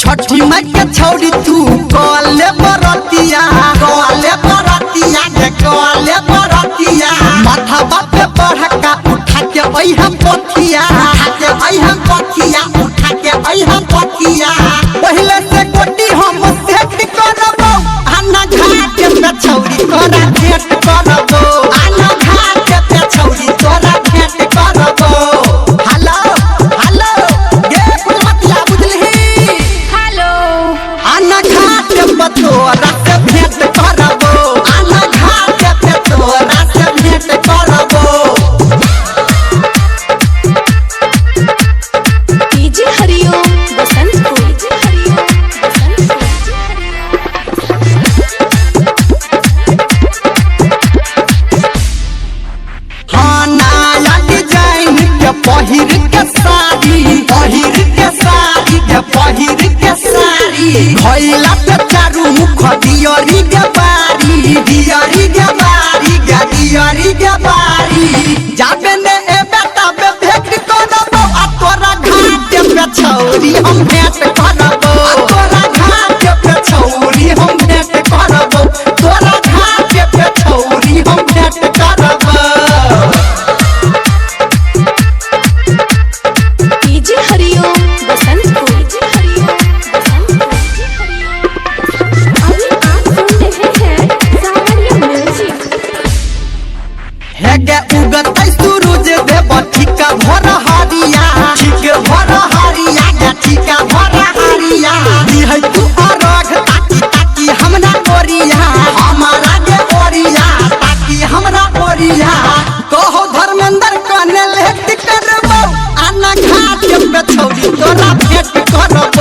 छठी माई के छौड़ी तू कले बरतिया माथा बापे बढ़का उठा के हम पथिया पहले से कोटी हम सेट करबो आना घाट पे छौड़ी तोरा भेंट करबो आना घाट पे छौड़ी तोरा भेंट करबो हेलो हेलो गे फुलमतिया बुझलही हेलो आना घाट पे तोरा से भेंट करबो आना घाट पे तोरा से भेंट करबो डीजे हरिओम बसंतपुर हाँ नया डिजाइन के पहिर के साड़ी भइला पे चारू मुख दियरी के बारी जाबे ने ए बेटा बे भेंट करबो आ तोरा घाट पे छौरी हम भेंट करबो तोरा घाट पे छौरी हम भेंट करबो तोरा घाट पे छौरी हम भेंट करबो डीजे हरिओम बसंतपुर अभी आप सुन रहे हैं सावरिया म्यूजिक। हेगे उगत सूरज देव ठीक भर हरिया दिहै तू अरघ ताकी हमरा ओरिया हमारा के ओरिया ताकी हमरा ओरिया कहो धर्मेंद्र कने लेट करबो आना घाट पे छौरी तोरा भेंट करबो